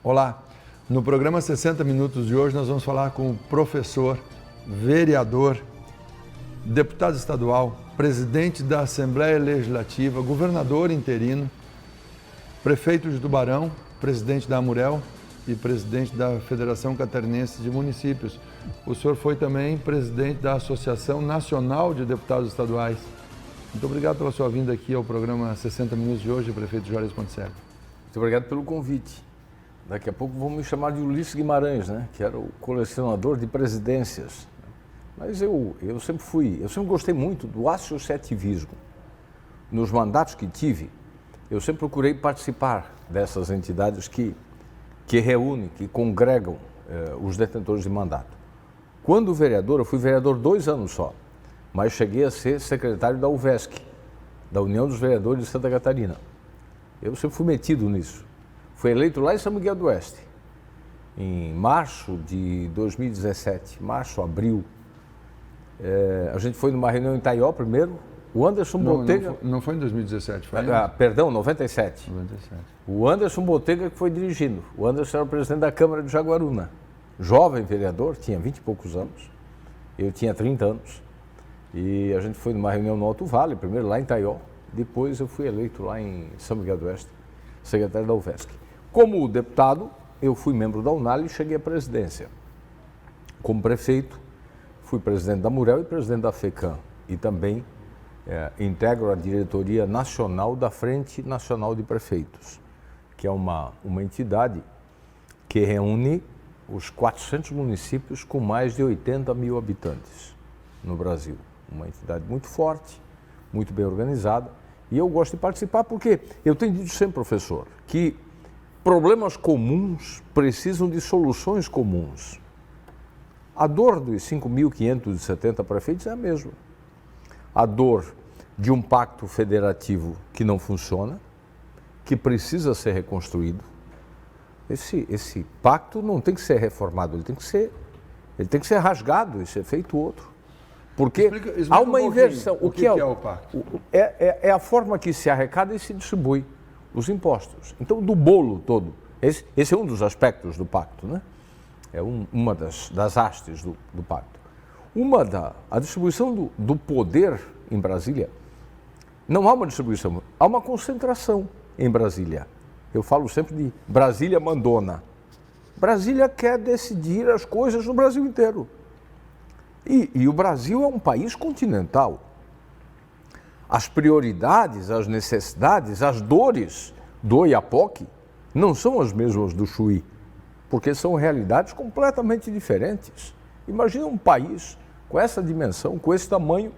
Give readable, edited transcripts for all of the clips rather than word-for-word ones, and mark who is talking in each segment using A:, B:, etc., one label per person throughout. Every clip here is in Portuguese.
A: Olá, no programa 60 Minutos de hoje nós vamos falar com o professor, vereador, deputado estadual, presidente da Assembleia Legislativa, governador interino, prefeito de Tubarão, presidente da Amurel e presidente da Federação Catarinense de Municípios. O senhor foi também presidente da Associação Nacional de Deputados Estaduais. Muito obrigado pela sua vinda aqui ao programa 60 Minutos de hoje, prefeito Juarez Ponticelli.
B: Muito obrigado pelo convite. Daqui a pouco vão me chamar de Ulisses Guimarães, né? Que era o colecionador de presidências. Mas eu sempre gostei muito do associativismo. Nos mandatos que tive, eu sempre procurei participar dessas entidades que reúnem, que congregam os detentores de mandato. Quando vereador, eu fui vereador 2 anos só, mas cheguei a ser secretário da UVESC, da União dos Vereadores de Santa Catarina. Eu sempre fui metido nisso. Fui eleito lá em São Miguel do Oeste, em março de 2017, abril. A gente foi numa reunião em Itaió primeiro, o Anderson Botega...
A: Não foi em 2017, foi
B: perdão, 97.
A: 97.
B: O Anderson Botega que foi dirigindo. O Anderson era o presidente da Câmara de Jaguaruna. Jovem vereador, tinha 20 e poucos anos. Eu tinha 30 anos. E a gente foi numa reunião no Alto Vale, primeiro lá em Itaió. Depois eu fui eleito lá em São Miguel do Oeste, secretário da UVESC. Como deputado, eu fui membro da UNAL e cheguei à presidência. Como prefeito, fui presidente da Amurel e presidente da FECAM. E também integro a diretoria nacional da Frente Nacional de Prefeitos, que é uma entidade que reúne os 400 municípios com mais de 80 mil habitantes no Brasil. Uma entidade muito forte, muito bem organizada. E eu gosto de participar porque eu tenho dito sempre, professor, que problemas comuns precisam de soluções comuns. A dor dos 5.570 prefeitos é a mesma. A dor de um pacto federativo que não funciona, que precisa ser reconstruído. Esse pacto não tem que ser reformado, ele tem que ser rasgado e ser feito outro. Porque
A: explica
B: há uma inversão.
A: O que é o pacto?
B: É a forma que se arrecada e se distribui os impostos. Então, do bolo todo, esse é um dos aspectos do pacto, né? É uma das hastes do pacto. A distribuição do poder em Brasília, não há uma distribuição, há uma concentração em Brasília. Eu falo sempre de Brasília mandona. Brasília quer decidir as coisas no Brasil inteiro. E o Brasil é um país continental. As prioridades, as necessidades, as dores do Oiapoque não são as mesmas do Chuí, porque são realidades completamente diferentes. Imagina um país com essa dimensão, com esse tamanho,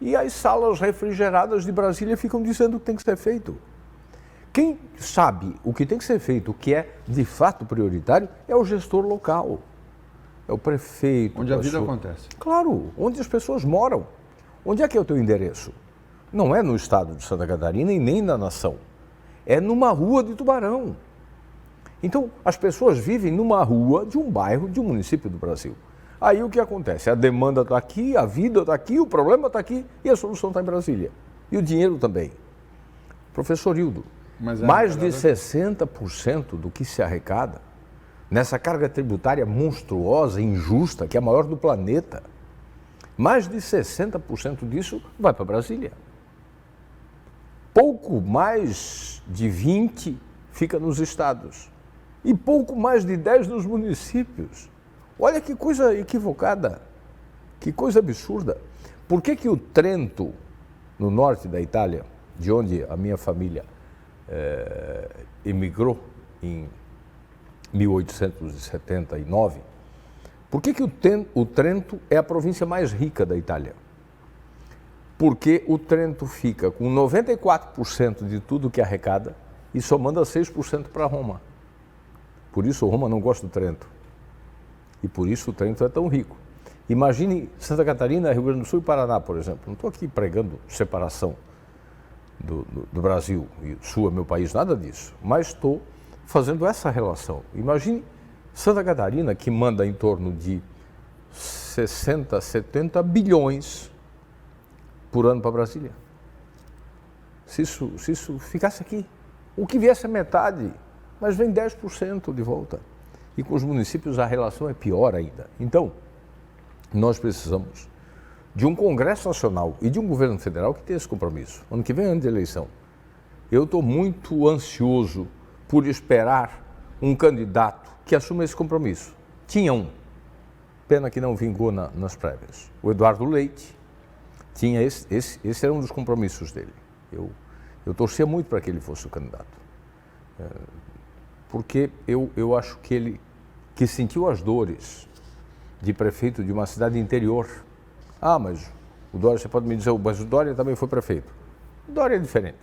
B: e as salas refrigeradas de Brasília ficam dizendo o que tem que ser feito. Quem sabe o que tem que ser feito, o que é de fato prioritário, é o gestor local. É o prefeito.
A: Onde a vida acontece.
B: Claro, onde as pessoas moram. Onde é que é o teu endereço? Não é no estado de Santa Catarina e nem na nação. É numa rua de Tubarão. Então, as pessoas vivem numa rua de um bairro, de um município do Brasil. Aí o que acontece? A demanda está aqui, a vida está aqui, o problema está aqui e a solução está em Brasília. E o dinheiro também. Professor Hildo, mais de 60% do que se arrecada nessa carga tributária monstruosa, injusta, que é a maior do planeta, mais de 60% disso vai para Brasília. Pouco mais de 20% fica nos estados e pouco mais de 10% nos municípios. Olha que coisa equivocada, que coisa absurda. Por que o Trento, no norte da Itália, de onde a minha família emigrou em 1879, por que o Trento é a província mais rica da Itália? Porque o Trento fica com 94% de tudo que arrecada e só manda 6% para Roma. Por isso Roma não gosta do Trento. E por isso o Trento é tão rico. Imagine Santa Catarina, Rio Grande do Sul e Paraná, por exemplo. Não estou aqui pregando separação do Brasil e o Sul é meu país, nada disso. Mas estou fazendo essa relação. Imagine Santa Catarina, que manda em torno de 60, 70 bilhões por ano para Brasília. Se isso ficasse aqui, o que viesse a metade mas vem 10% de volta. E com os municípios a relação é pior ainda. Então, nós precisamos de um Congresso Nacional e de um governo federal que tenha esse compromisso. Ano que vem é ano de eleição. Eu estou muito ansioso por esperar um candidato que assuma esse compromisso. Tinha um, pena que não vingou nas prévias. O Eduardo Leite tinha esse era um dos compromissos dele. Eu torcia muito para que ele fosse o candidato. Porque eu acho que ele que sentiu as dores de prefeito de uma cidade interior. Ah, mas o Dória, você pode me dizer, mas o Dória também foi prefeito. O Dória é diferente.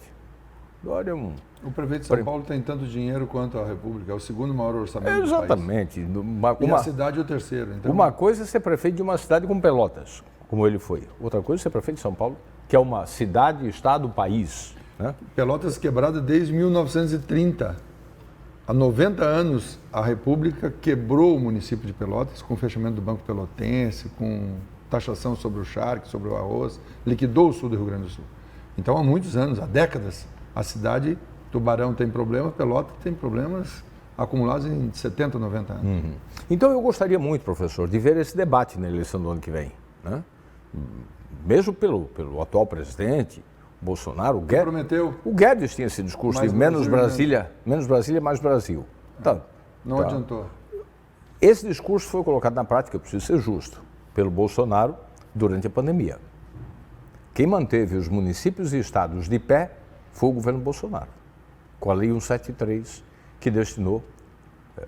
B: O Dória é um...
A: O prefeito de São Paulo tem tanto dinheiro quanto a República, é o segundo maior orçamento
B: Exatamente.
A: do país. E a cidade é o terceiro. Então...
B: Uma coisa é ser prefeito de uma cidade como Pelotas, como ele foi. Outra coisa é ser prefeito de São Paulo, que é uma cidade, estado, país. Né?
A: Pelotas quebrada desde 1930. Há 90 anos, a República quebrou o município de Pelotas com o fechamento do Banco Pelotense, com taxação sobre o charque, sobre o arroz, liquidou o sul do Rio Grande do Sul. Então, há muitos anos, há décadas, a cidade, Tubarão tem problemas, Pelotas tem problemas acumulados em 70, 90 anos.
B: Uhum. Então, eu gostaria muito, professor, de ver esse debate na eleição do ano que vem. Né? Mesmo pelo atual presidente, Bolsonaro, o Guedes tinha esse discurso de menos Brasília, mais Brasil. Então,
A: não adiantou.
B: Esse discurso foi colocado na prática, eu preciso ser justo, pelo Bolsonaro durante a pandemia. Quem manteve os municípios e estados de pé foi o governo Bolsonaro, com a Lei 173, que destinou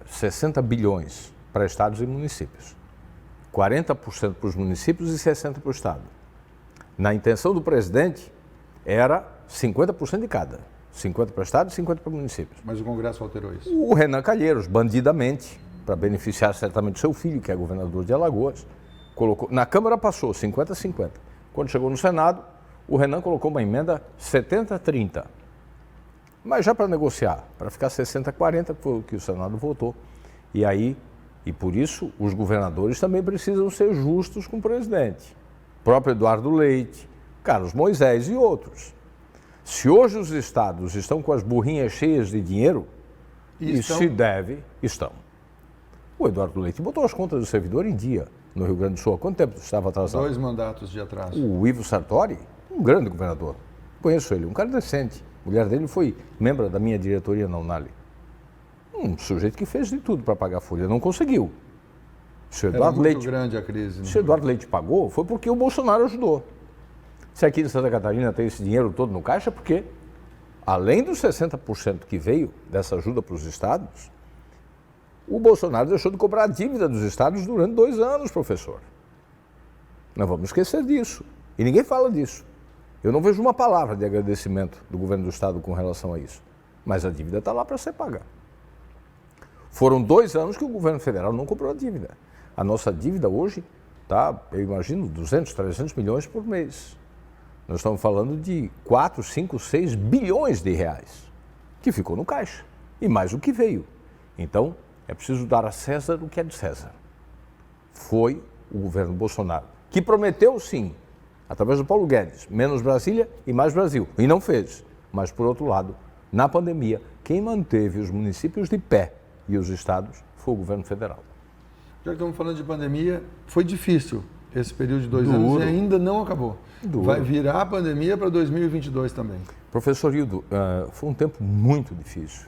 B: 60 bilhões para estados e municípios. 40% para os municípios e 60% para o estado. Na intenção do presidente, era 50% de cada. 50% para o estado e 50% para municípios.
A: Mas o Congresso alterou isso.
B: O Renan Calheiros, bandidamente, para beneficiar certamente o seu filho, que é governador de Alagoas, colocou... Na Câmara passou 50-50. Quando chegou no Senado, o Renan colocou uma emenda 70-30. Mas já para negociar, para ficar 60-40, que foi o que o Senado votou. E por isso, os governadores também precisam ser justos com o presidente. O próprio Eduardo Leite, Carlos Moisés e outros. Se hoje os estados estão com as burrinhas cheias de dinheiro, isso se deve, estão. O Eduardo Leite botou as contas do servidor em dia no Rio Grande do Sul. Há quanto tempo estava atrasado?
A: 2 mandatos de atraso.
B: O Ivo Sartori, um grande governador. Conheço ele, um cara decente. A mulher dele foi membro da minha diretoria na Unali. Um sujeito que fez de tudo para pagar a folha, não conseguiu. Se o Eduardo Leite,
A: grande a crise.
B: Se o Eduardo Leite pagou, foi porque o Bolsonaro ajudou. Se aqui em Santa Catarina tem esse dinheiro todo no caixa, porque além dos 60% que veio dessa ajuda para os estados, o Bolsonaro deixou de cobrar a dívida dos estados durante 2 anos, professor. Não vamos esquecer disso. E ninguém fala disso. Eu não vejo uma palavra de agradecimento do governo do estado com relação a isso. Mas a dívida está lá para ser paga. Foram 2 anos que o governo federal não cobrou a dívida. A nossa dívida hoje está, eu imagino, 200, 300 milhões por mês. Nós estamos falando de 4, 5, 6 bilhões de reais, que ficou no caixa, e mais o que veio. Então, é preciso dar a César o que é de César. Foi o governo Bolsonaro, que prometeu sim, através do Paulo Guedes, menos Brasília e mais Brasil, e não fez. Mas, por outro lado, na pandemia, quem manteve os municípios de pé e os estados foi o governo federal.
A: Já que estamos falando de pandemia, foi difícil esse período de 2 anos e ainda não acabou. Vai virar a pandemia para 2022 também.
B: Professor Hildo, foi um tempo muito difícil.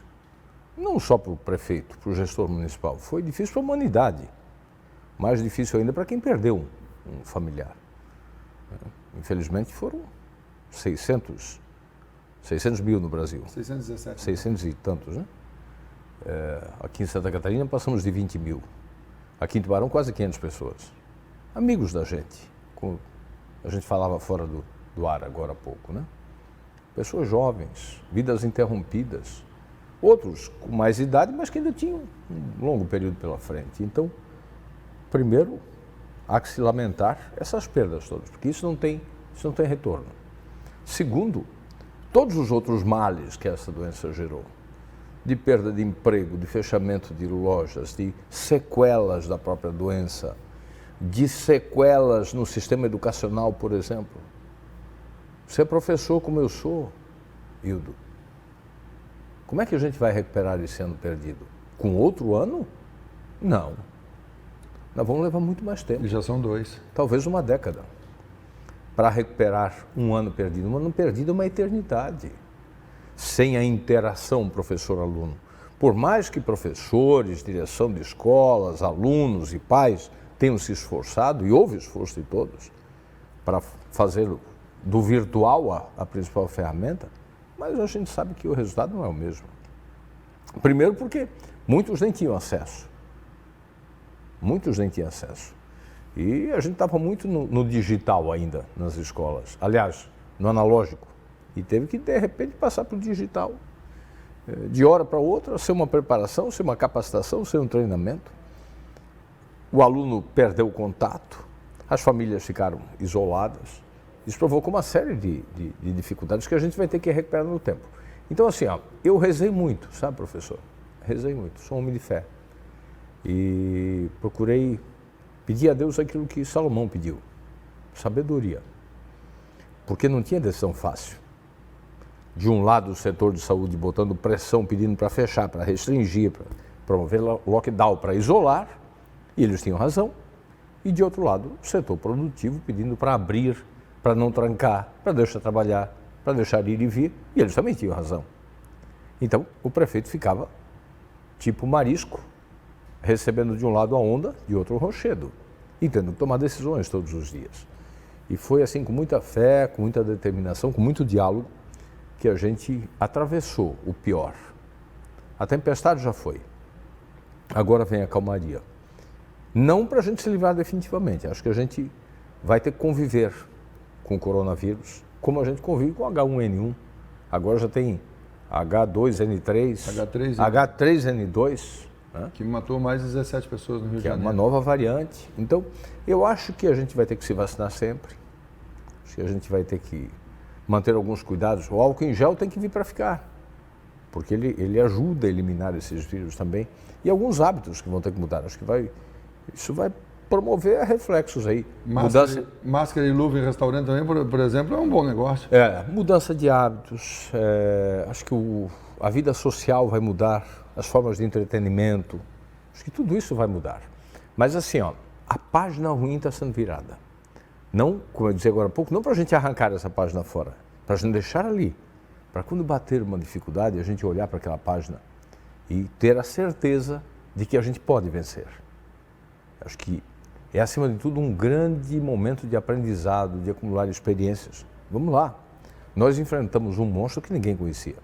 B: Não só para o prefeito, para o gestor municipal, foi difícil para a humanidade. Mais difícil ainda para quem perdeu um familiar. Infelizmente foram 600 mil no Brasil.
A: 617.
B: 600 e tantos, né? Aqui em Santa Catarina passamos de 20 mil. Aqui em Tubarão quase 500 pessoas. Amigos da gente, como a gente falava fora do ar agora há pouco, né? Pessoas jovens, vidas interrompidas, outros com mais idade, mas que ainda tinham um longo período pela frente. Então, primeiro, há que se lamentar essas perdas todas, porque isso não tem retorno. Segundo, todos os outros males que essa doença gerou, de perda de emprego, de fechamento de lojas, de sequelas da própria doença, de sequelas no sistema educacional, por exemplo. Você é professor como eu sou, Hildo. Como é que a gente vai recuperar esse ano perdido? Com outro ano? Não. Nós vamos levar muito mais tempo.
A: E já são 2.
B: Talvez uma década. Para recuperar um ano perdido. Um ano perdido é uma eternidade. Sem a interação professor-aluno. Por mais que professores, direção de escolas, alunos e pais tenham se esforçado, e houve esforço de todos, para fazer do virtual a principal ferramenta, mas a gente sabe que o resultado não é o mesmo. Primeiro porque muitos nem tinham acesso. Muitos nem tinham acesso. E a gente estava muito no digital ainda nas escolas. Aliás, no analógico. E teve que, de repente, passar para o digital. De hora para outra, ser uma preparação, ser uma capacitação, ser um treinamento. O aluno perdeu o contato, as famílias ficaram isoladas. Isso provocou uma série de dificuldades que a gente vai ter que recuperar no tempo. Então, assim, ó, eu rezei muito, sabe, professor? Rezei muito, sou um homem de fé. E procurei pedir a Deus aquilo que Salomão pediu, sabedoria. Porque não tinha decisão fácil. De um lado, o setor de saúde botando pressão, pedindo para fechar, para restringir, para promover lockdown, para isolar, e eles tinham razão. E de outro lado, o setor produtivo pedindo para abrir, para não trancar, para deixar trabalhar, para deixar ir e vir, e eles também tinham razão. Então, o prefeito ficava tipo marisco, recebendo de um lado a onda, de outro o rochedo, e tendo que tomar decisões todos os dias. E foi assim, com muita fé, com muita determinação, com muito diálogo, que a gente atravessou o pior. A tempestade já foi. Agora vem a calmaria. Não para a gente se livrar definitivamente, acho que a gente vai ter que conviver com o coronavírus, como a gente convive com o H1N1. Agora já tem H2N3, H3N2, né?
A: Que matou mais de 17 pessoas no Rio de Janeiro.
B: Que é uma nova variante. Então, eu acho que a gente vai ter que se vacinar sempre. Acho que a gente vai ter que manter alguns cuidados. O álcool em gel tem que vir para ficar, porque ele ajuda a eliminar esses vírus também. E alguns hábitos que vão ter que mudar. Acho que isso vai promover reflexos aí.
A: Máscara e luva em restaurante também, por exemplo, é um bom negócio.
B: Mudança de hábitos. Acho que a vida social vai mudar, as formas de entretenimento. Acho que tudo isso vai mudar. Mas assim, ó, a página ruim está sendo virada. Não, como eu disse agora há pouco, não para a gente arrancar essa página fora, para a gente deixar ali, para quando bater uma dificuldade, a gente olhar para aquela página e ter a certeza de que a gente pode vencer. Acho que é, acima de tudo, um grande momento de aprendizado, de acumular experiências. Vamos lá, nós enfrentamos um monstro que ninguém conhecia.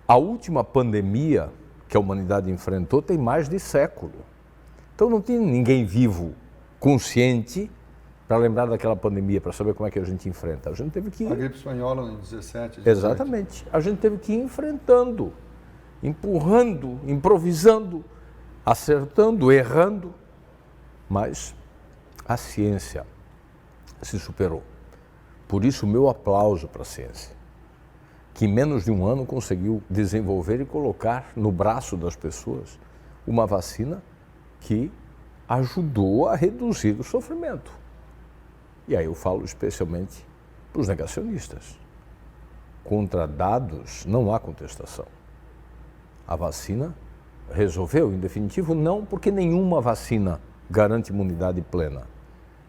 B: A última pandemia que a humanidade enfrentou tem mais de século. Então não tem ninguém vivo, consciente, para lembrar daquela pandemia, para saber como é que a gente enfrenta. A gente teve que...
A: A gripe espanhola em 17, 18.
B: Exatamente. A gente teve que ir enfrentando, empurrando, improvisando, acertando, errando. Mas a ciência se superou. Por isso, o meu aplauso para a ciência, que em menos de um ano conseguiu desenvolver e colocar no braço das pessoas uma vacina que ajudou a reduzir o sofrimento. E aí eu falo especialmente para os negacionistas. Contra dados não há contestação. A vacina resolveu, em definitivo, não porque nenhuma vacina garante imunidade plena,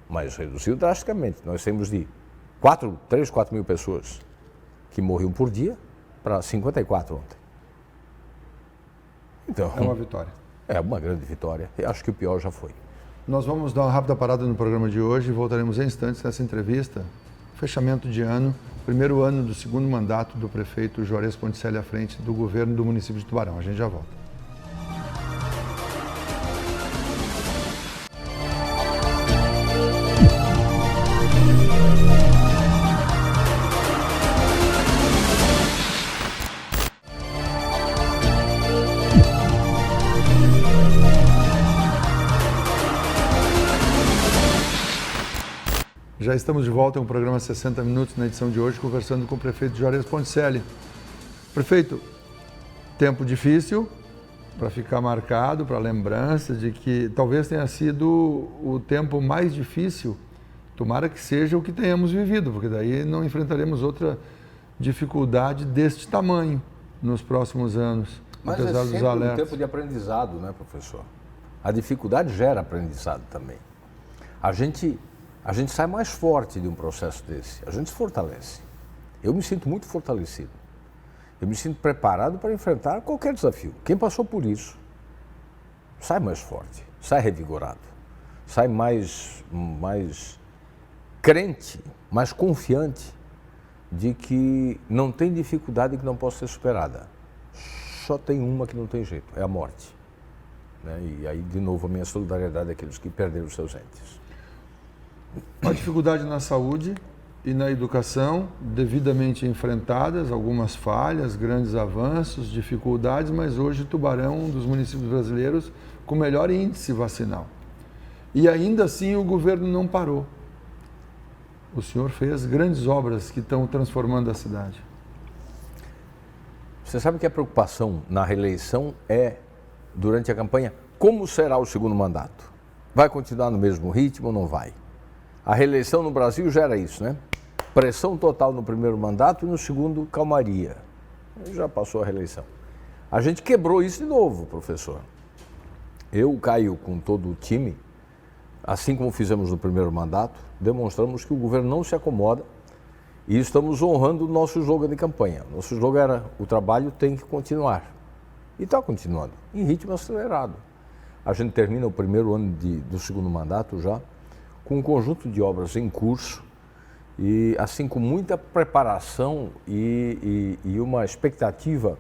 B: mas reduziu drasticamente. Nós temos de 3, 4 mil pessoas que morriam por dia para 54 ontem. Então,
A: é uma vitória.
B: É uma grande vitória. Eu acho que o pior já foi.
A: Nós vamos dar uma rápida parada no programa de hoje e voltaremos em instantes nessa entrevista. Fechamento de ano, primeiro ano do segundo mandato do prefeito Juarez Ponticelli à frente do governo do município de Tubarão. A gente já volta. Já estamos de volta em um programa 60 Minutos, na edição de hoje, conversando com o prefeito Juarez Ponticelli. Prefeito, tempo difícil para ficar marcado, para lembrança de que talvez tenha sido o tempo mais difícil, tomara que seja o que tenhamos vivido, porque daí não enfrentaremos outra dificuldade deste tamanho. nos próximos anos,
B: Mas
A: apesar
B: é
A: dos
B: sempre um
A: alertas.
B: tempo de aprendizado, né, professor? A dificuldade gera aprendizado também. A gente sai mais forte de um processo desse, a gente se fortalece. Eu me sinto muito fortalecido. Eu me sinto preparado para enfrentar qualquer desafio. Quem passou por isso sai mais forte, sai revigorado, sai mais crente, mais confiante de que não tem dificuldade que não possa ser superada. Só tem uma que não tem jeito, é a morte. Né? E aí, de novo, a minha solidariedade àqueles que perderam os seus entes.
A: A dificuldade na saúde e na educação, devidamente enfrentadas, algumas falhas, grandes avanços, dificuldades, mas hoje Tubarão é um dos municípios brasileiros com melhor índice vacinal. E ainda assim o governo não parou. O senhor fez grandes obras que estão transformando a cidade.
B: Você sabe que a preocupação na reeleição é, durante a campanha, como será o segundo mandato? Vai continuar no mesmo ritmo ou não vai? A reeleição no Brasil gera isso, né? Pressão total no primeiro mandato e no segundo, calmaria. Já passou a reeleição. A gente quebrou isso de novo, professor. Eu, Caio, com todo o time, assim como fizemos no primeiro mandato, demonstramos que o governo não se acomoda e estamos honrando o nosso slogan de campanha. Nosso slogan era: o trabalho tem que continuar. E está continuando, em ritmo acelerado. A gente termina o primeiro ano do segundo mandato já, com um conjunto de obras em curso e assim com muita preparação e uma expectativa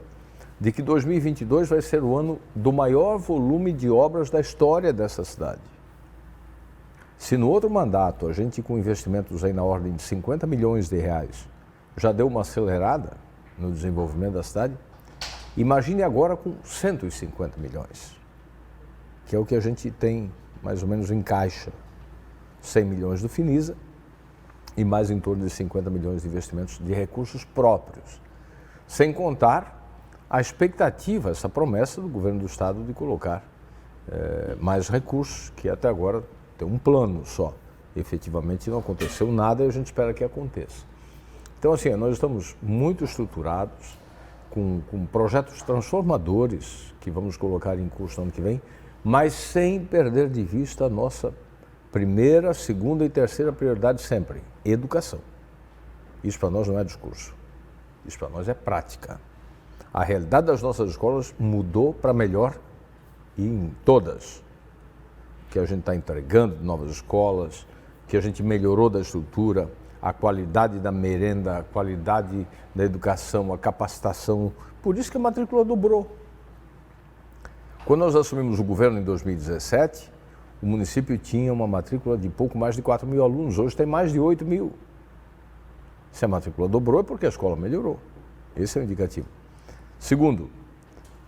B: de que 2022 vai ser o ano do maior volume de obras da história dessa cidade. Se no outro mandato a gente, com investimentos aí na ordem de 50 milhões de reais, já deu uma acelerada no desenvolvimento da cidade, imagine agora com 150 milhões, que é o que a gente tem mais ou menos em caixa. 100 milhões do Finisa e mais em torno de 50 milhões de investimentos de recursos próprios. Sem contar a expectativa, essa promessa do governo do estado de colocar mais recursos, que até agora tem um plano só. Efetivamente não aconteceu nada e a gente espera que aconteça. Então, assim, nós estamos muito estruturados, com projetos transformadores que vamos colocar em curso no ano que vem, mas sem perder de vista a nossa primeira, segunda e terceira prioridade sempre: educação. Isso para nós não é discurso, isso para nós é prática. A realidade das nossas escolas mudou para melhor em todas. Que a gente está entregando de novas escolas, que a gente melhorou da estrutura, a qualidade da merenda, a qualidade da educação, a capacitação. Por isso que a matrícula dobrou. Quando nós assumimos o governo em 2017, o município tinha uma matrícula de pouco mais de 4 mil alunos, hoje tem mais de 8 mil. Se a matrícula dobrou é porque a escola melhorou. Esse é o indicativo. Segundo,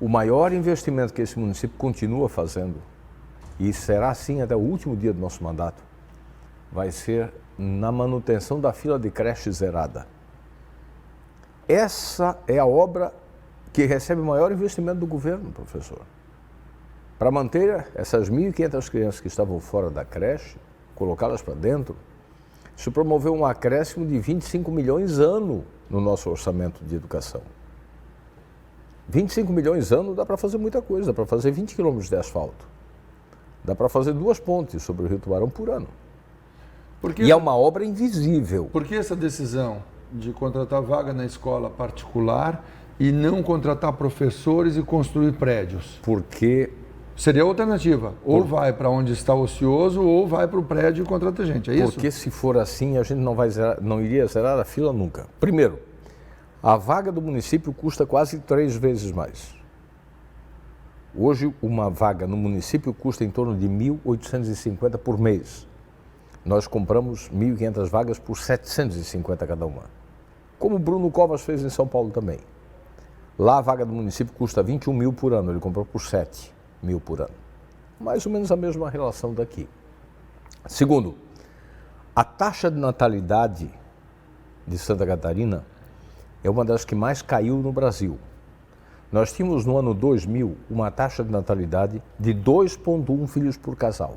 B: o maior investimento que esse município continua fazendo, e será assim até o último dia do nosso mandato, vai ser na manutenção da fila de creche zerada. Essa é a obra que recebe o maior investimento do governo, professor. Para manter essas 1.500 crianças que estavam fora da creche, colocá-las para dentro, se promoveu um acréscimo de 25 milhões ano no nosso orçamento de educação. 25 milhões ano dá para fazer muita coisa, dá para fazer 20 quilômetros de asfalto. Dá para fazer 2 pontes sobre o Rio Tubarão por ano. E é uma obra invisível.
A: Por que essa decisão de contratar vaga na escola particular e não contratar professores e construir prédios?
B: Porque
A: seria a alternativa. Ou vai para onde está ocioso, ou vai para o prédio e contrata gente, é isso?
B: Porque se for assim, a gente não iria zerar a fila nunca. Primeiro, a vaga do município custa quase 3 vezes mais. Hoje, uma vaga no município custa em torno de 1.850 por mês. Nós compramos 1.500 vagas por 750 cada uma. Como o Bruno Covas fez em São Paulo também. Lá a vaga do município custa 21 mil por ano, ele comprou por 7 mil por ano. Mais ou menos a mesma relação daqui. Segundo, a taxa de natalidade de Santa Catarina é uma das que mais caiu no Brasil. Nós tínhamos no ano 2000 uma taxa de natalidade de 2,1 filhos por casal.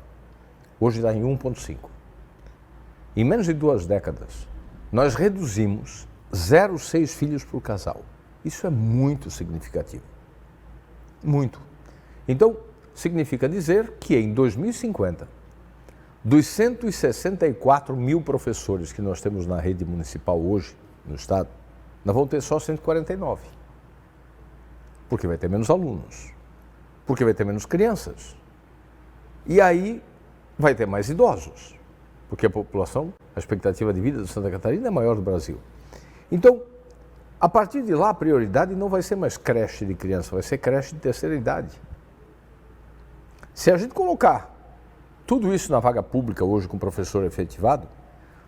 B: Hoje está em 1,5. Em menos de 2 décadas, nós reduzimos 0,6 filhos por casal. Isso é muito significativo. Muito. Então, significa dizer que em 2050, dos 164 mil professores que nós temos na rede municipal hoje, no estado, nós vamos ter só 149. Porque vai ter menos alunos, porque vai ter menos crianças. E aí vai ter mais idosos, porque a população, a expectativa de vida de Santa Catarina é maior do Brasil. Então, a partir de lá, a prioridade não vai ser mais creche de criança, vai ser creche de terceira idade. Se a gente colocar tudo isso na vaga pública hoje com professor efetivado,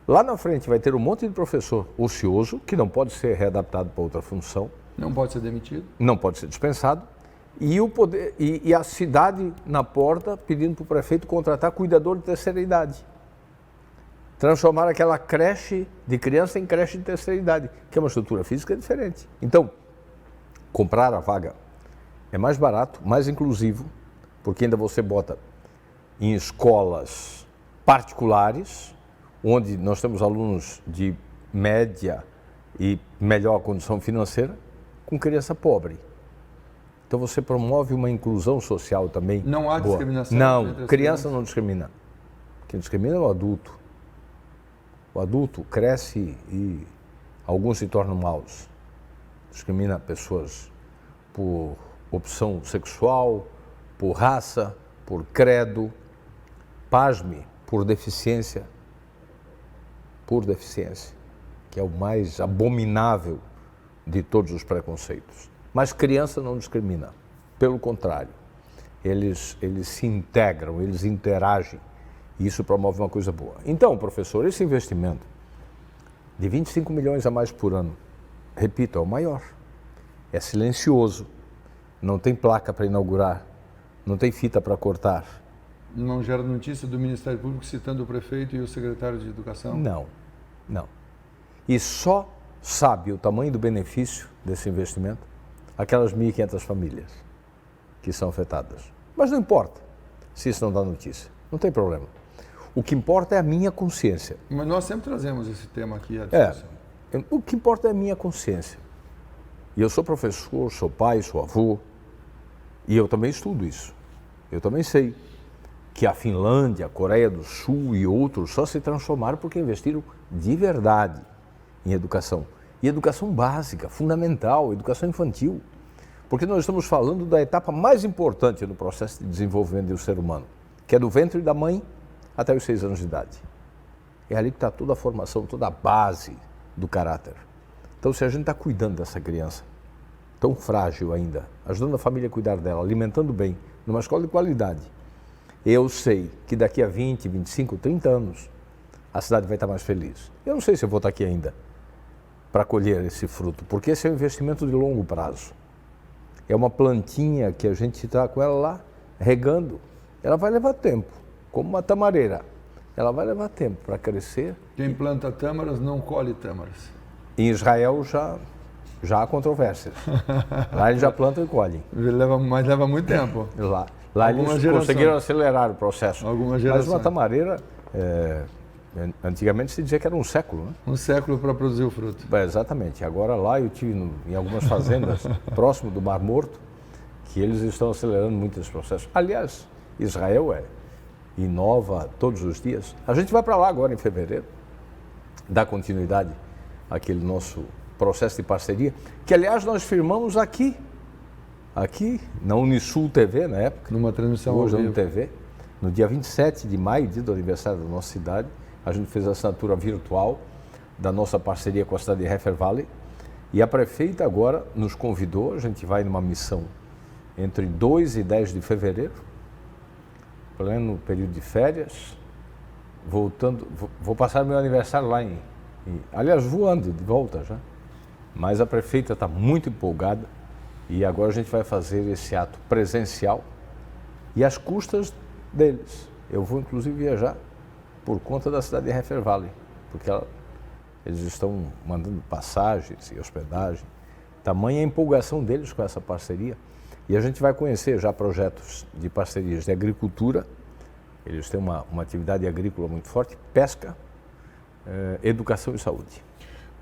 B: lá na frente vai ter um monte de professor ocioso, que não pode ser readaptado para outra função.
A: Não pode ser demitido.
B: Não pode ser dispensado. E a cidade na porta pedindo para o prefeito contratar cuidador de terceira idade. Transformar aquela creche de criança em creche de terceira idade, que é uma estrutura física diferente. Então, comprar a vaga é mais barato, mais inclusivo, porque ainda você bota em escolas particulares, onde nós temos alunos de média e melhor condição financeira, com criança pobre. Então você promove uma inclusão social também.
A: Não há
B: boa.
A: discriminação?
B: Não, criança não discrimina. Quem discrimina é o adulto. O adulto cresce e alguns se tornam maus. Discrimina pessoas por opção sexual, por raça, por credo, pasme, por deficiência, que é o mais abominável de todos os preconceitos. Mas criança não discrimina, pelo contrário, eles se integram, eles interagem, e isso promove uma coisa boa. Então, professor, esse investimento de 25 milhões a mais por ano, repito, é o maior, é silencioso, não tem placa para inaugurar, não tem fita para cortar.
A: Não gera notícia do Ministério Público citando o prefeito e o secretário de Educação?
B: Não. E só sabe o tamanho do benefício desse investimento aquelas 1.500 famílias que são afetadas. Mas não importa se isso não dá notícia, não tem problema. O que importa é a minha consciência.
A: Mas nós sempre trazemos esse tema aqui à discussão.
B: O que importa é a minha consciência. E eu sou professor, sou pai, sou avô, e eu também estudo isso. Eu também sei que a Finlândia, a Coreia do Sul e outros só se transformaram porque investiram de verdade em educação. E educação básica, fundamental, educação infantil. Porque nós estamos falando da etapa mais importante no processo de desenvolvimento do ser humano, que é do ventre da mãe até os 6 anos de idade. É ali que está toda a formação, toda a base do caráter. Então, se a gente está cuidando dessa criança, tão frágil ainda, ajudando a família a cuidar dela, alimentando bem, numa escola de qualidade, eu sei que daqui a 20, 25, 30 anos, a cidade vai estar mais feliz. Eu não sei se eu vou estar aqui ainda para colher esse fruto, porque esse é um investimento de longo prazo. É uma plantinha que a gente está com ela lá, regando. Ela vai levar tempo, como uma tamareira. Ela vai levar tempo para crescer.
A: Quem planta tâmaras não colhe tâmaras.
B: Em Israel já há controvérsias. Lá eles já plantam e colhem.
A: Mas leva muito tempo.
B: Lá eles conseguiram acelerar o processo. Mas uma tamareira, antigamente se dizia que era um século, né?
A: Um século para produzir o fruto.
B: Exatamente. Agora lá eu tive em algumas fazendas próximo do Mar Morto, que eles estão acelerando muito esse processo. Aliás, Israel inova todos os dias. A gente vai para lá agora em fevereiro, dar continuidade àquele nosso processo de parceria, que aliás nós firmamos aqui na Unisul TV na época,
A: numa transmissão
B: hoje
A: ao
B: no
A: vivo.
B: TV, no dia 27 de maio, dia do aniversário da nossa cidade, a gente fez a assinatura virtual da nossa parceria com a cidade de Heifer Valley, e a prefeita agora nos convidou, a gente vai numa missão entre 2 e 10 de fevereiro, pleno período de férias, voltando, vou passar meu aniversário lá aliás, voando de volta já, mas a prefeita está muito empolgada e agora a gente vai fazer esse ato presencial e às custas deles. Eu vou inclusive viajar por conta da cidade de Heifer Valley, porque eles estão mandando passagens e hospedagem, tamanha a empolgação deles com essa parceria. E a gente vai conhecer já projetos de parcerias de agricultura, eles têm uma atividade agrícola muito forte, pesca, educação e saúde.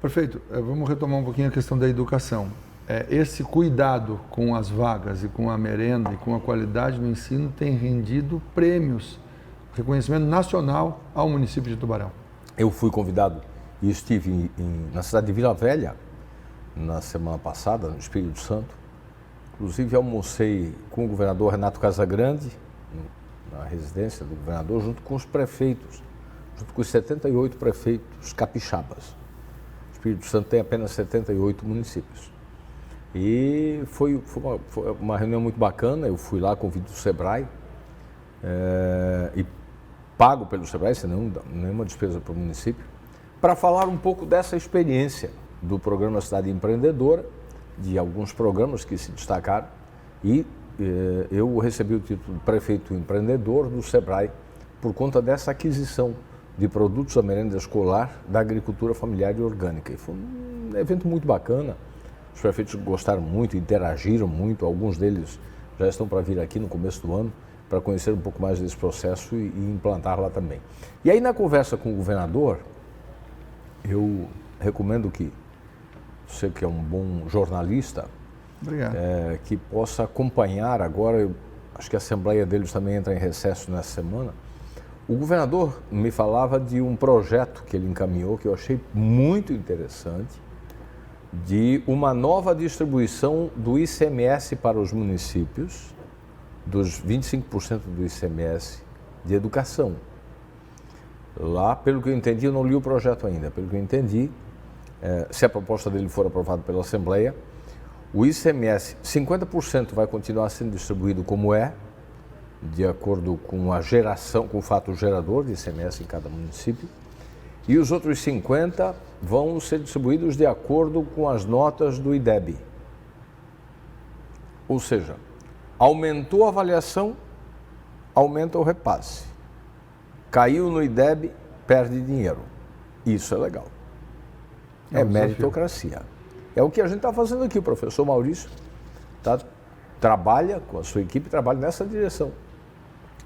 A: Perfeito. Vamos retomar um pouquinho a questão da educação. esse cuidado com as vagas e com a merenda e com a qualidade do ensino tem rendido prêmios, reconhecimento nacional ao município de Tubarão.
B: Eu fui convidado e estive na cidade de Vila Velha na semana passada, no Espírito Santo. Inclusive almocei com o governador Renato Casagrande, na residência do governador, junto com os prefeitos, junto com os 78 prefeitos capixabas. O Espírito Santo tem apenas 78 municípios. E foi uma reunião muito bacana. Eu fui lá, convite do Sebrae, e pago pelo Sebrae, sem nenhuma despesa para o município, para falar um pouco dessa experiência do programa Cidade Empreendedora, de alguns programas que se destacaram, e eu recebi o título de prefeito empreendedor do Sebrae por conta dessa aquisição de produtos da merenda escolar da agricultura familiar e orgânica. E foi um evento muito bacana. Os prefeitos gostaram muito, interagiram muito, alguns deles já estão para vir aqui no começo do ano para conhecer um pouco mais desse processo e implantar lá também. E aí, na conversa com o governador, eu recomendo que você, que é um bom jornalista, que possa acompanhar agora, eu acho que a Assembleia deles também entra em recesso nessa semana. O governador me falava de um projeto que ele encaminhou, que eu achei muito interessante, de uma nova distribuição do ICMS para os municípios, dos 25% do ICMS de educação. Lá, pelo que eu entendi, eu não li o projeto ainda, pelo que eu entendi, se a proposta dele for aprovada pela Assembleia, o ICMS, 50% vai continuar sendo distribuído como de acordo com a geração, com o fato gerador de ICMS em cada município, e os outros 50% vão ser distribuídos de acordo com as notas do IDEB. Ou seja, aumentou a avaliação, aumenta o repasse. Caiu no IDEB, perde dinheiro. Isso é legal. É meritocracia. É o que a gente está fazendo aqui. O professor Maurício trabalha com a sua equipe, trabalha nessa direção.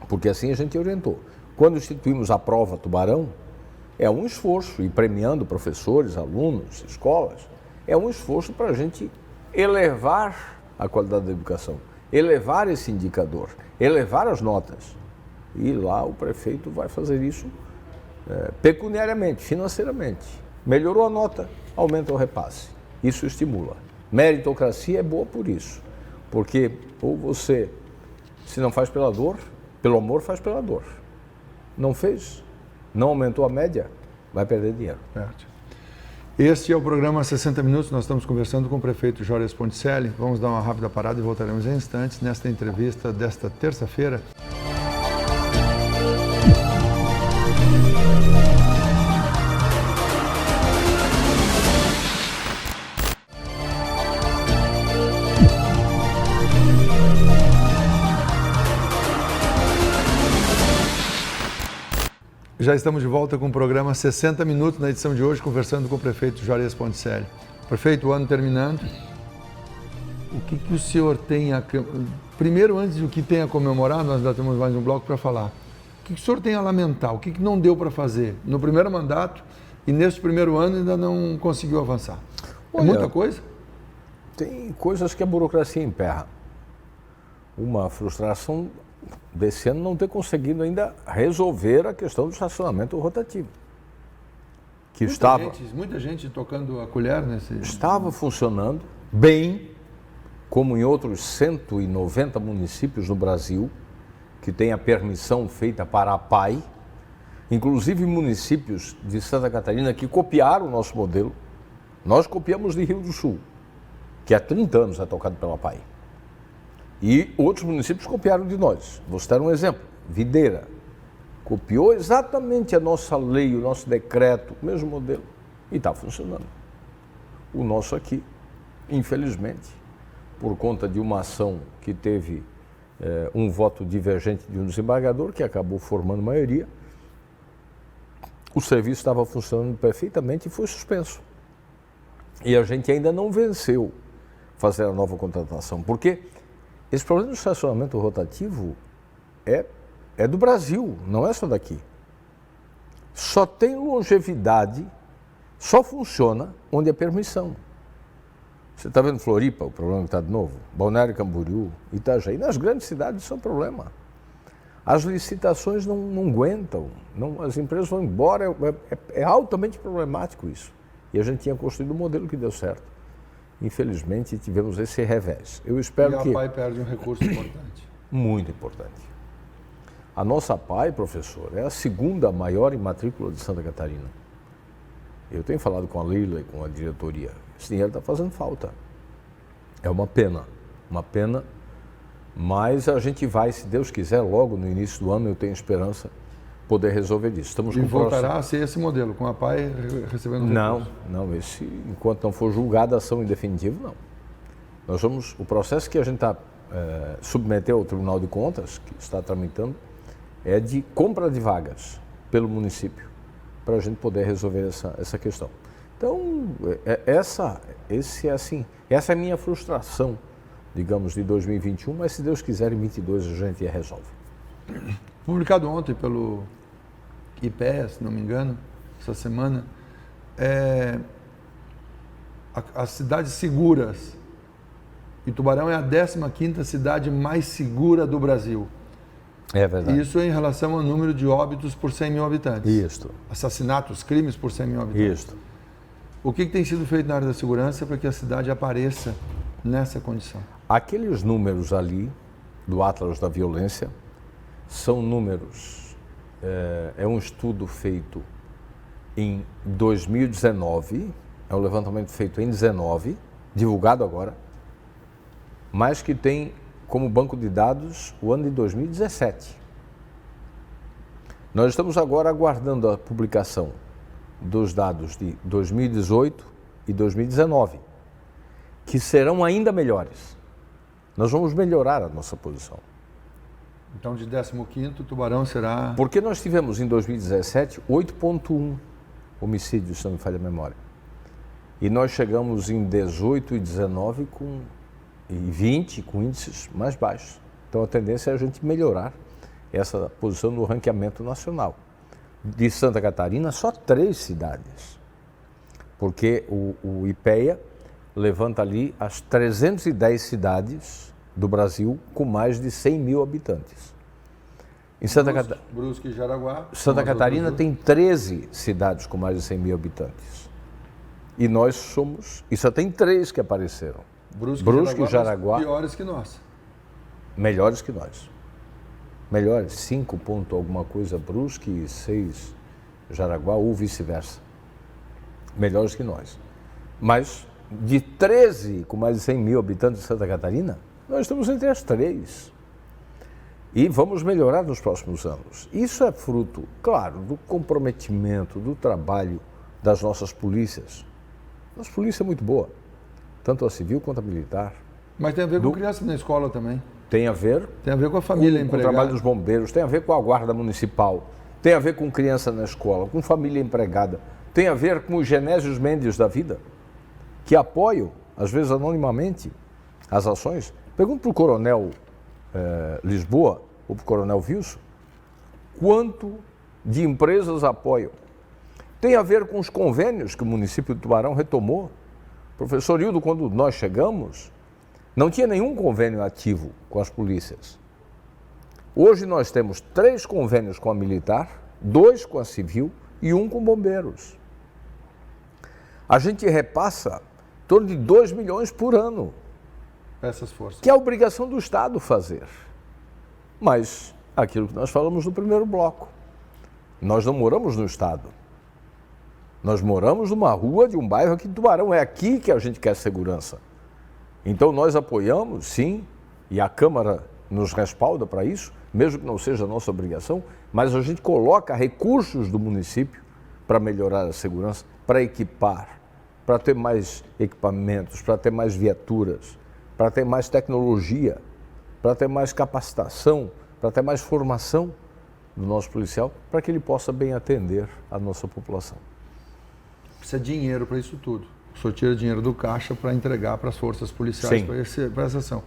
B: Porque assim a gente orientou. Quando instituímos a prova Tubarão, é um esforço, e premiando professores, alunos, escolas, é um esforço para a gente elevar a qualidade da educação, elevar esse indicador, elevar as notas. E lá o prefeito vai fazer isso pecuniariamente, financeiramente. Melhorou a nota, aumenta o repasse. Isso estimula. Meritocracia é boa por isso. Porque ou você, se não faz pela dor, pelo amor faz pela dor. Não fez, não aumentou a média, vai perder dinheiro.
A: Certo. Este é o programa 60 Minutos. Nós estamos conversando com o prefeito Jórias Ponticelli. Vamos dar uma rápida parada e voltaremos em instantes nesta entrevista desta terça-feira. Já estamos de volta com o programa 60 Minutos, na edição de hoje, conversando com o prefeito Jórias Ponticelli. Prefeito, o ano terminando, o que o senhor tem a... Primeiro, antes do que tem a comemorar, nós ainda temos mais um bloco para falar. O que o senhor tem a lamentar? O que não deu para fazer no primeiro mandato e neste primeiro ano ainda não conseguiu avançar? Olha, é muita coisa?
B: Tem coisas que a burocracia emperra. Uma frustração desse ano não ter conseguido ainda resolver a questão do estacionamento rotativo. Que
A: muita gente tocando a colher nesse...
B: Estava funcionando bem, como em outros 190 municípios no Brasil, que tem a permissão feita para a PAI, inclusive municípios de Santa Catarina que copiaram o nosso modelo. Nós copiamos de Rio do Sul, que há 30 anos é tocado pela PAI. E outros municípios copiaram de nós. Vou citar um exemplo. Videira copiou exatamente a nossa lei, o nosso decreto, o mesmo modelo, e está funcionando. O nosso aqui, infelizmente, por conta de uma ação que teve um voto divergente de um desembargador, que acabou formando maioria, o serviço estava funcionando perfeitamente e foi suspenso. E a gente ainda não venceu fazer a nova contratação, porque esse problema do estacionamento rotativo é do Brasil, não é só daqui. Só tem longevidade, só funciona onde é permissão. Você está vendo Floripa, o problema que está de novo? Balneário Camboriú, Itajaí. Nas grandes cidades isso é um problema. As licitações não aguentam, as empresas vão embora, é altamente problemático isso. E a gente tinha construído um modelo que deu certo. Infelizmente, tivemos esse revés. Eu espero que...
A: E a PAI perde um recurso importante.
B: Muito importante. A nossa PAI, professor, é a segunda maior em matrícula de Santa Catarina. Eu tenho falado com a Lila e com a diretoria. Esse dinheiro está fazendo falta. É uma pena, mas a gente vai, se Deus quiser, logo no início do ano, eu tenho esperança, poder resolver isso. Estamos
A: e voltará a ser esse modelo, com a PAI recebendo recursos?
B: Não, enquanto não for julgada a ação em definitivo, não. O processo que a gente está submeteu ao Tribunal de Contas, que está tramitando, é de compra de vagas pelo município, para a gente poder resolver essa questão. Então, essa é a minha frustração, digamos, de 2021, mas se Deus quiser, em 2022 a gente resolve.
A: Publicado ontem pelo IPEA, se não me engano, essa semana, as cidades seguras. E Tubarão é a 15ª cidade mais segura do Brasil.
B: É verdade.
A: Isso em relação ao número de óbitos por 100 mil habitantes.
B: Isso.
A: Assassinatos, crimes por 100 mil habitantes.
B: Isso.
A: O que tem sido feito na área da segurança para que a cidade apareça nessa condição?
B: Aqueles números ali, do Atlas da Violência, são números, é um estudo feito em 2019, é um levantamento feito em 2019, divulgado agora, mas que tem como banco de dados o ano de 2017. Nós estamos agora aguardando a publicação dos dados de 2018 e 2019, que serão ainda melhores. Nós vamos melhorar a nossa posição.
A: Então, de 15º, Tubarão será...
B: Porque nós tivemos em 2017 8,1 homicídios, se não me falha a memória. E nós chegamos em 18 e 19 e 20 com índices mais baixos. Então a tendência é a gente melhorar essa posição no ranqueamento nacional. De Santa Catarina, só 3 cidades. Porque o IPEA levanta ali as 310 cidades do Brasil com mais de 100 mil habitantes. Em
A: Brusque e Jaraguá.
B: Santa Catarina tem 13 cidades com mais de 100 mil habitantes. E nós somos... E só tem 3 que apareceram. Brusque e Jaraguá.
A: Piores que nós.
B: Melhores que nós. Melhores, 5 ponto alguma coisa Brusque e 6 Jaraguá ou vice-versa. Melhores que nós. Mas de 13 com mais de 100 mil habitantes de Santa Catarina, nós estamos entre as 3. E vamos melhorar nos próximos anos. Isso é fruto, claro, do comprometimento, do trabalho das nossas polícias. Nossa polícia é muito boa, tanto a civil quanto a militar.
A: Mas tem a ver com criança na escola também.
B: Tem a ver
A: com a família empregada.
B: Com o trabalho dos bombeiros, tem a ver com a guarda municipal, tem a ver com criança na escola, com família empregada, tem a ver com os Genésios Mendes da vida, que apoiam, às vezes anonimamente, as ações. Pergunto para o coronel Lisboa, ou para o coronel Wilson, quanto de empresas apoiam. Tem a ver com os convênios que o município de Tubarão retomou. Professor Hildo, quando nós chegamos, não tinha nenhum convênio ativo com as polícias. Hoje nós temos 3 convênios com a militar, 2 com a civil e 1 com bombeiros. A gente repassa em torno de 2 milhões por ano.
A: Essas forças.
B: Que é a obrigação do Estado fazer. Mas, aquilo que nós falamos no primeiro bloco, nós não moramos no Estado. Nós moramos numa rua de um bairro aqui de Tubarão. É aqui que a gente quer segurança. Então nós apoiamos, sim, e a Câmara nos respalda para isso, mesmo que não seja a nossa obrigação, mas a gente coloca recursos do município para melhorar a segurança, para equipar, para ter mais equipamentos, para ter mais viaturas, para ter mais tecnologia, para ter mais capacitação, para ter mais formação do nosso policial, para que ele possa bem atender a nossa população.
A: Precisa de dinheiro para isso tudo. O senhor tira dinheiro do caixa para entregar para as forças policiais para essa ação.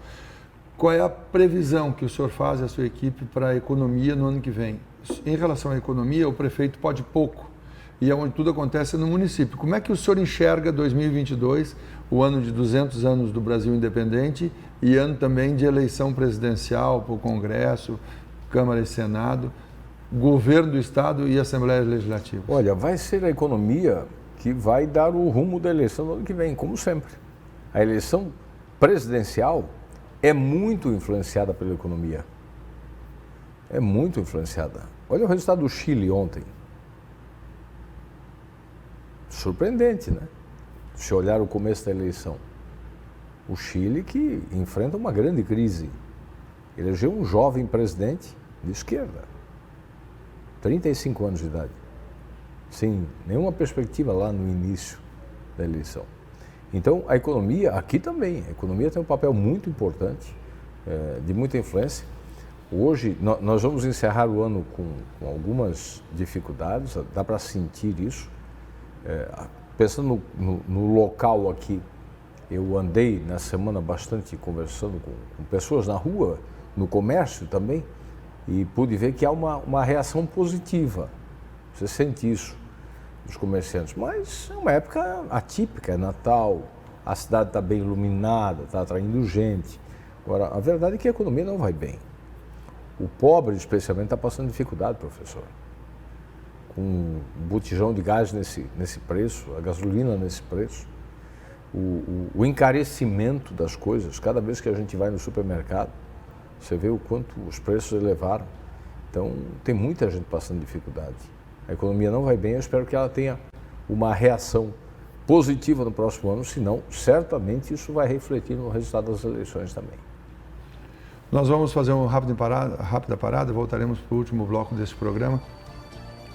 A: Qual é a previsão que o senhor faz e a sua equipe para a economia no ano que vem? Em relação à economia, o prefeito pode pouco. e é onde tudo acontece no município. Como é que o senhor enxerga 2022, o ano de 200 anos do Brasil independente e ano também de eleição presidencial para o Congresso, Câmara e Senado, governo do Estado e Assembleia Legislativa?
B: Olha, vai ser a economia que vai dar o rumo da eleição do ano que vem, como sempre. A eleição presidencial é muito influenciada pela economia. É muito influenciada. Olha o resultado do Chile ontem. Surpreendente, né? Se olhar o começo da eleição. O Chile que enfrenta uma grande crise. Elegeu um jovem presidente de esquerda. 35 anos de idade. Sem nenhuma perspectiva lá no início da eleição. Então, a economia, aqui também, a economia tem um papel muito importante, de muita influência. Hoje, nós vamos encerrar o ano com algumas dificuldades, dá para sentir isso. Pensando no local aqui, eu andei na semana bastante conversando com pessoas na rua, no comércio também, e pude ver que há uma reação positiva. Você sente isso dos comerciantes, mas é uma época atípica, é Natal, a cidade está bem iluminada, está atraindo gente. Agora, a verdade é que a economia não vai bem. O pobre, especialmente, está passando dificuldade, professor. Com o botijão de gás nesse preço, a gasolina nesse preço, o encarecimento das coisas, cada vez que a gente vai no supermercado, você vê o quanto os preços elevaram. Então, tem muita gente passando dificuldade. A economia não vai bem, eu espero que ela tenha uma reação positiva no próximo ano, senão, certamente, isso vai refletir no resultado das eleições também.
A: Nós vamos fazer uma rápida parada, voltaremos para o último bloco desse programa,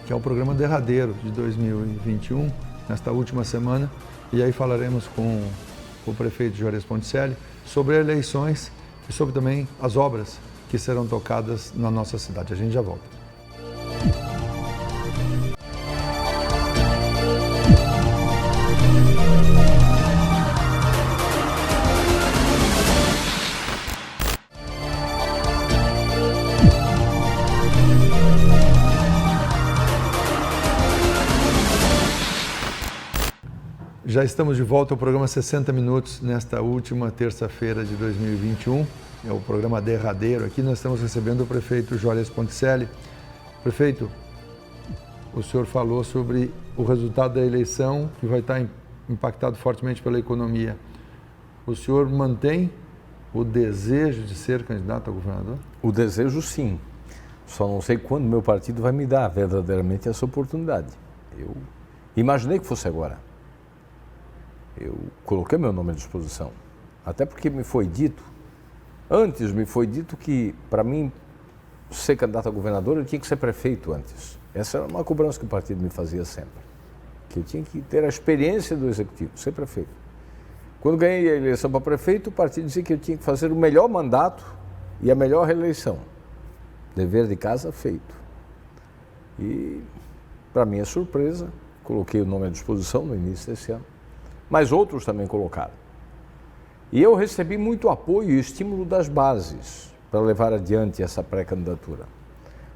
A: que é o programa derradeiro de 2021, nesta última semana, e aí falaremos com o prefeito Juarez Ponticelli sobre eleições e sobre também as obras que serão tocadas na nossa cidade. A gente já volta. Já estamos de volta ao programa 60 Minutos, nesta última terça-feira de 2021. É o programa derradeiro. Aqui nós estamos recebendo o prefeito Juarez Ponticelli. Prefeito, o senhor falou sobre o resultado da eleição, que vai estar impactado fortemente pela economia. O senhor mantém o desejo de ser candidato a governador?
B: O desejo, sim. Só não sei quando meu partido vai me dar verdadeiramente essa oportunidade. Eu imaginei que fosse agora. Eu coloquei meu nome à disposição, até porque antes me foi dito que para mim ser candidato a governador eu tinha que ser prefeito antes. Essa era uma cobrança que o partido me fazia sempre, que eu tinha que ter a experiência do executivo, ser prefeito. Quando ganhei a eleição para prefeito, o partido dizia que eu tinha que fazer o melhor mandato e a melhor reeleição. Dever de casa feito. E, para minha surpresa, coloquei o nome à disposição no início desse ano. Mas outros também colocaram. E eu recebi muito apoio e estímulo das bases para levar adiante essa pré-candidatura.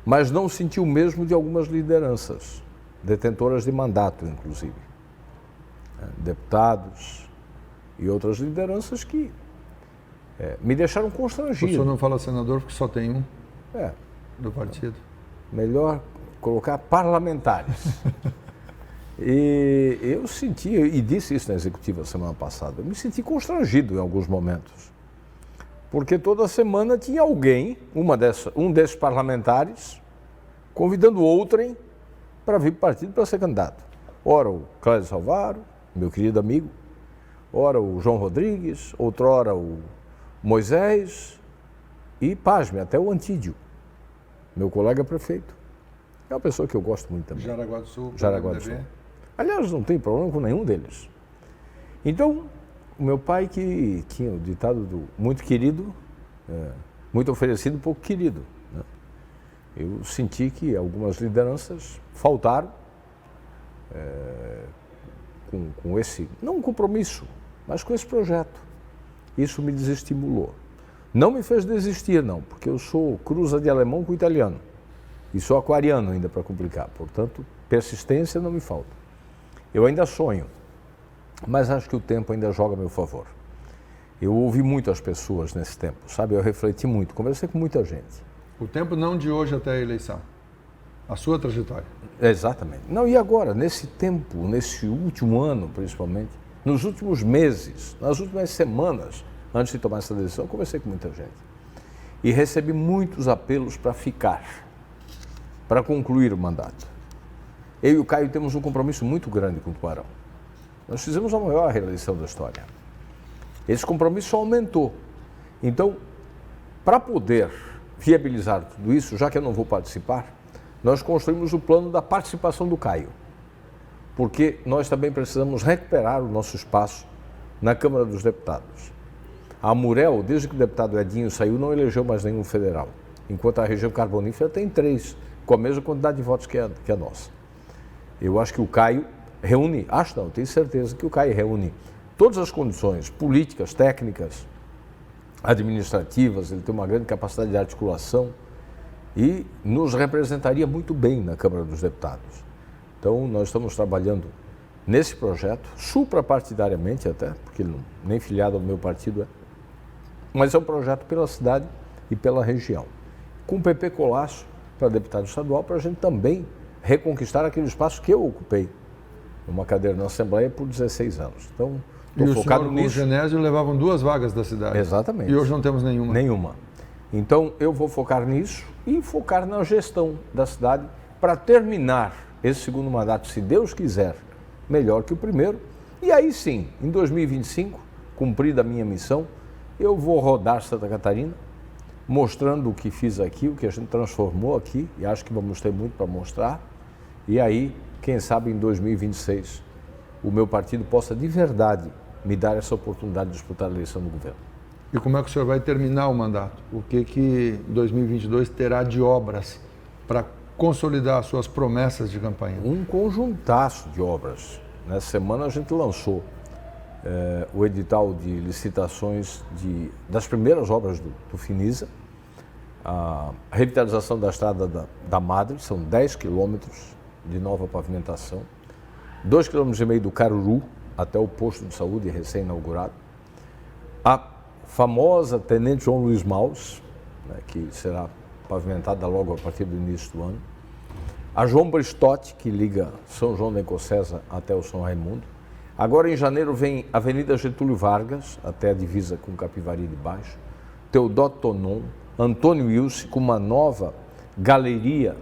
B: Mas não senti o mesmo de algumas lideranças, detentoras de mandato, inclusive. Deputados e outras lideranças que me deixaram constrangido.
A: O senhor não fala senador porque só tem um do partido?
B: Melhor colocar parlamentares. E eu senti, e disse isso na executiva semana passada, eu me senti constrangido em alguns momentos. Porque toda semana tinha alguém, um desses parlamentares, convidando outrem para vir para o partido para ser candidato. Ora o Cláudio Salvaro, meu querido amigo, ora o João Rodrigues, outrora o Moisés e, pasme, até o Antídio, meu colega prefeito. É uma pessoa que eu gosto muito também.
A: Jaraguá do Sul.
B: Jaraguá do Sul. Aliás, não tem problema com nenhum deles. Então, o meu pai, que tinha o ditado do muito querido, muito oferecido, pouco querido, né? Eu senti que algumas lideranças faltaram com esse, não um compromisso, mas com esse projeto. Isso me desestimulou. Não me fez desistir, não, porque eu sou cruza de alemão com italiano. E sou aquariano ainda para complicar, portanto, persistência não me falta. Eu ainda sonho, mas acho que o tempo ainda joga a meu favor. Eu ouvi muito as pessoas nesse tempo, sabe? Eu refleti muito, conversei com muita gente.
A: O tempo não de hoje até a eleição, a sua trajetória.
B: Exatamente. Não, e agora, nesse tempo, nesse último ano principalmente, nos últimos meses, nas últimas semanas, antes de tomar essa decisão, eu conversei com muita gente. E recebi muitos apelos para ficar, para concluir o mandato. Eu e o Caio temos um compromisso muito grande com o Tubarão. Nós fizemos a maior reeleição da história. Esse compromisso aumentou. Então, para poder viabilizar tudo isso, já que eu não vou participar, nós construímos o plano da participação do Caio. Porque nós também precisamos recuperar o nosso espaço na Câmara dos Deputados. A Amurel, desde que o deputado Edinho saiu, não elegeu mais nenhum federal, enquanto a região carbonífera tem 3, com a mesma quantidade de votos que a nossa. Eu acho que o Caio reúne, tenho certeza que o Caio reúne todas as condições políticas, técnicas, administrativas, ele tem uma grande capacidade de articulação e nos representaria muito bem na Câmara dos Deputados. Então, nós estamos trabalhando nesse projeto, suprapartidariamente até, porque nem filiado ao meu partido é, mas é um projeto pela cidade e pela região. Com o PP Colasso para deputado estadual, para a gente também reconquistar aquele espaço que eu ocupei, numa cadeira na Assembleia por 16 anos. Então, estou focado nisso.
A: E o senhor e o Genésio levavam 2 vagas da cidade.
B: Exatamente.
A: E hoje não temos nenhuma.
B: Nenhuma. Então, eu vou focar nisso e focar na gestão da cidade para terminar esse segundo mandato, se Deus quiser, melhor que o primeiro. E aí sim, em 2025, cumprida a minha missão, eu vou rodar Santa Catarina, mostrando o que fiz aqui, o que a gente transformou aqui, e acho que vamos ter muito para mostrar. E aí, quem sabe em 2026, o meu partido possa de verdade me dar essa oportunidade de disputar a eleição do governo.
A: E como é que o senhor vai terminar o mandato? O que 2022 terá de obras para consolidar as suas promessas de campanha?
B: Um conjuntaço de obras. Nessa semana a gente lançou o edital de licitações das primeiras obras do Finisa, a revitalização da estrada da Madre, são 10 quilômetros de nova pavimentação, 2,5 km do Caruru até o posto de saúde recém-inaugurado, a famosa Tenente João Luiz Maus, né, que será pavimentada logo a partir do início do ano, a João Bristotti, que liga São João da Encocesa até o São Raimundo. Agora em janeiro vem a Avenida Getúlio Vargas, até a divisa com Capivari de Baixo, Teodoto Tonon, Antônio Ilse, com uma nova galeria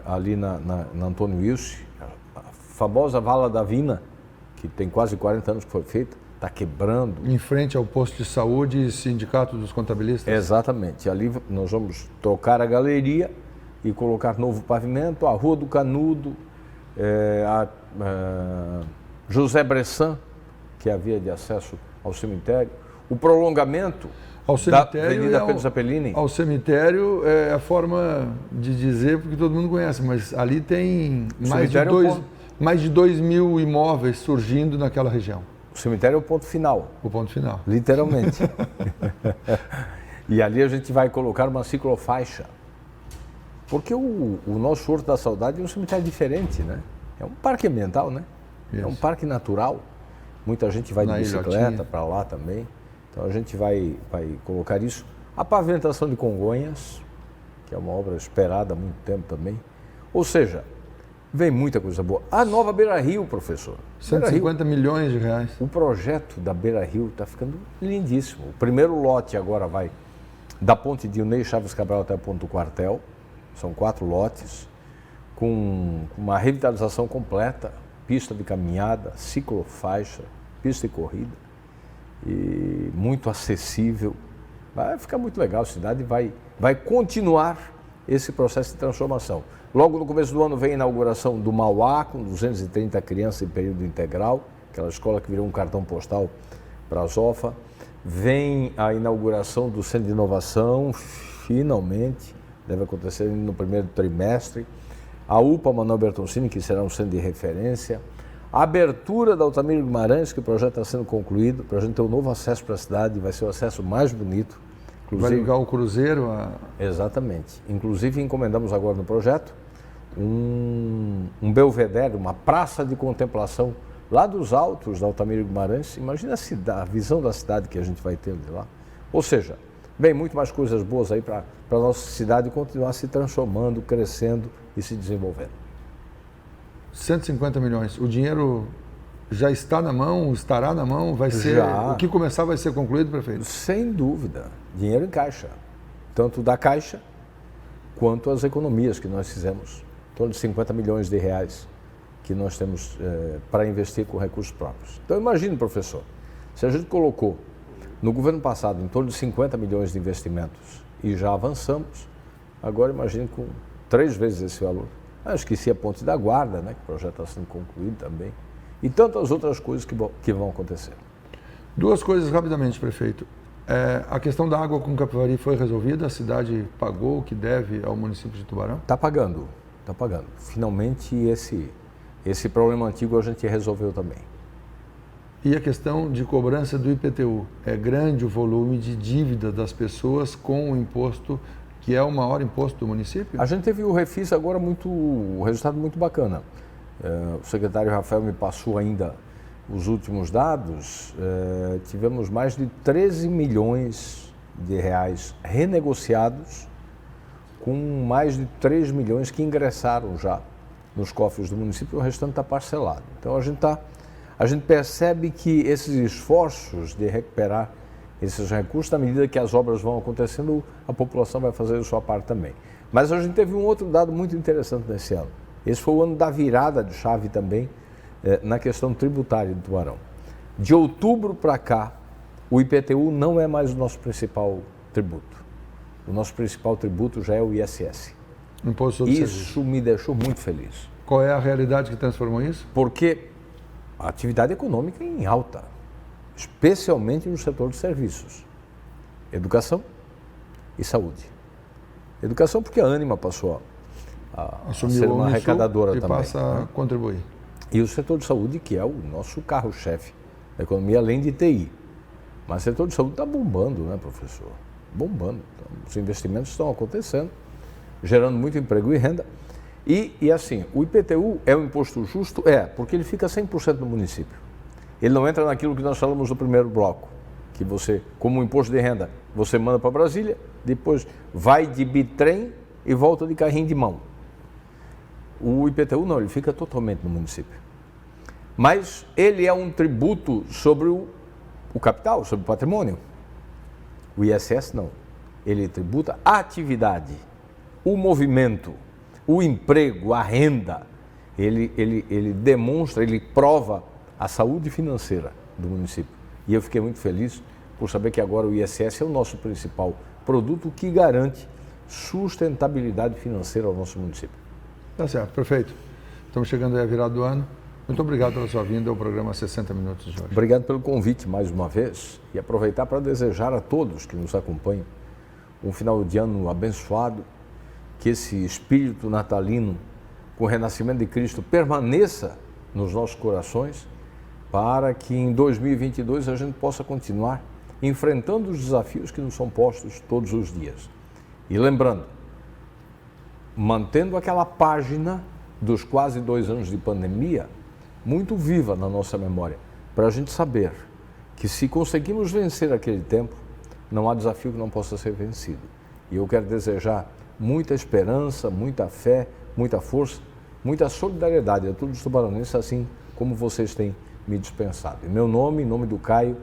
B: ali na Antônio Ilse, a famosa Vala da Vina, que tem quase 40 anos que foi feita, está quebrando.
A: Em frente ao posto de saúde e sindicato dos contabilistas?
B: Exatamente. Ali nós vamos trocar a galeria e colocar novo pavimento, a Rua do Canudo, a José Bressan, que é a via de acesso ao cemitério, o prolongamento da Avenida Pedro Zappellini.
A: Ao cemitério é a forma de dizer, porque todo mundo conhece, mas ali tem mais de 2.000 imóveis surgindo naquela região.
B: O cemitério é o ponto final.
A: O ponto final.
B: Literalmente. E ali a gente vai colocar uma ciclofaixa. Porque o nosso Horto da Saudade é um cemitério diferente, né? É um parque ambiental, né? Isso. É um parque natural. Muita gente vai de bicicleta para lá também. Então a gente vai colocar isso. A pavimentação de Congonhas, que é uma obra esperada há muito tempo também. Ou seja, vem muita coisa boa. A nova Beira Rio, professor.
A: 150 milhões de reais.
B: O projeto da Beira Rio está ficando lindíssimo. O primeiro lote agora vai da ponte de Ney Chaves Cabral até o ponto do quartel. São 4 lotes, com uma revitalização completa, pista de caminhada, ciclofaixa, pista de corrida, e muito acessível. Vai ficar muito legal, a cidade vai continuar esse processo de transformação. Logo no começo do ano vem a inauguração do Mauá, com 230 crianças em período integral, aquela escola que virou um cartão postal para a Zofa. Vem a inauguração do Centro de Inovação, finalmente, deve acontecer no primeiro trimestre. A UPA Manuel Bertoncini, que será um centro de referência. A abertura da Altamiro Guimarães, que o projeto está sendo concluído, para a gente ter um novo acesso para a cidade, vai ser o acesso mais bonito,
A: Vai ligar o cruzeiro a...
B: Exatamente. Inclusive encomendamos agora no projeto um belvedere, uma praça de contemplação lá dos altos da Altamira Guimarães. Imagina a visão da cidade que a gente vai ter de lá. Ou seja, vem muito mais coisas boas aí para a nossa cidade continuar se transformando, crescendo e se desenvolvendo.
A: 150 milhões. O dinheiro já está na mão, estará na mão, vai ser...
B: Já.
A: O que começar vai ser concluído, prefeito?
B: Sem dúvida. Dinheiro em caixa. Tanto da Caixa quanto as economias que nós fizemos. Em torno de 50 milhões de reais que nós temos para investir com recursos próprios. Então imagine, professor, se a gente colocou no governo passado em torno de 50 milhões de investimentos e já avançamos, agora imagine com 3 vezes esse valor. Esqueci a Ponte da Guarda, né, que o projeto está sendo concluído também, e tantas outras coisas que vão acontecer.
A: 2 coisas rapidamente, prefeito. A questão da água com Capivari foi resolvida? A cidade pagou o que deve ao município de Tubarão?
B: Está pagando. Finalmente esse problema antigo a gente resolveu também.
A: E a questão de cobrança do IPTU? É grande o volume de dívida das pessoas com o imposto, que é o maior imposto do município?
B: A gente teve o refis agora um resultado muito bacana. O secretário Rafael me passou ainda os últimos dados. Tivemos mais de 13 milhões de reais renegociados, com mais de 3 milhões que ingressaram já nos cofres do município, o restante está parcelado. Então a gente percebe que esses esforços de recuperar esses recursos, na medida que as obras vão acontecendo, a população vai fazer a sua parte também. Mas a gente teve um outro dado muito interessante nesse ano. Esse foi o ano da virada de chave também na questão tributária de Tubarão. De outubro para cá, o IPTU não é mais o nosso principal tributo. O nosso principal tributo já é o ISS.
A: Imposto sobre
B: Isso
A: serviço.
B: me deixou muito feliz.
A: Qual é a realidade que transformou isso?
B: Porque a atividade econômica é em alta, especialmente no setor de serviços, educação e saúde. Educação porque a Ânima passou a ser uma arrecadadora
A: e
B: também.
A: passa a contribuir.
B: E o setor de saúde, que é o nosso carro-chefe da economia, além de TI. Mas o setor de saúde está bombando, né, professor? Bombando. Então, os investimentos estão acontecendo, gerando muito emprego e renda. E assim, o IPTU é um imposto justo? Porque ele fica 100% no município. Ele não entra naquilo que nós falamos no primeiro bloco, que você, como um imposto de renda, você manda para Brasília, depois vai de bitrem e volta de carrinho de mão. O IPTU não, ele fica totalmente no município. Mas ele é um tributo sobre o capital, sobre o patrimônio. O ISS não. Ele tributa a atividade, o movimento, o emprego, a renda. Ele demonstra, ele prova a saúde financeira do município. E eu fiquei muito feliz por saber que agora o ISS é o nosso principal produto que garante sustentabilidade financeira ao nosso município.
A: Tá certo, perfeito. Estamos chegando aí à virada do ano. Muito obrigado pela sua vinda ao programa 60 Minutos de hoje.
B: Obrigado pelo convite mais uma vez e aproveitar para desejar a todos que nos acompanham um final de ano abençoado, que esse espírito natalino com o renascimento de Cristo permaneça nos nossos corações, para que em 2022 a gente possa continuar enfrentando os desafios que nos são postos todos os dias. E lembrando, mantendo aquela página dos quase 2 anos de pandemia muito viva na nossa memória, para a gente saber que se conseguimos vencer aquele tempo, não há desafio que não possa ser vencido. E eu quero desejar muita esperança, muita fé, muita força, muita solidariedade a todos os tubaronenses, assim como vocês têm me dispensado. Em meu nome, em nome do Caio,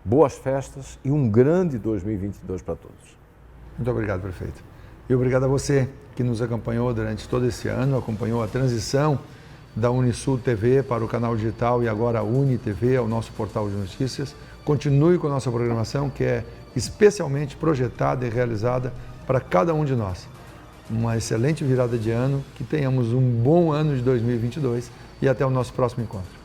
B: boas festas e um grande 2022 para todos.
A: Muito obrigado, prefeito. E obrigado a você que nos acompanhou durante todo esse ano, acompanhou a transição da Unisul TV para o canal digital e agora a UniTV, ao nosso portal de notícias. Continue com a nossa programação, que é especialmente projetada e realizada para cada um de nós. Uma excelente virada de ano, que tenhamos um bom ano de 2022 e até o nosso próximo encontro.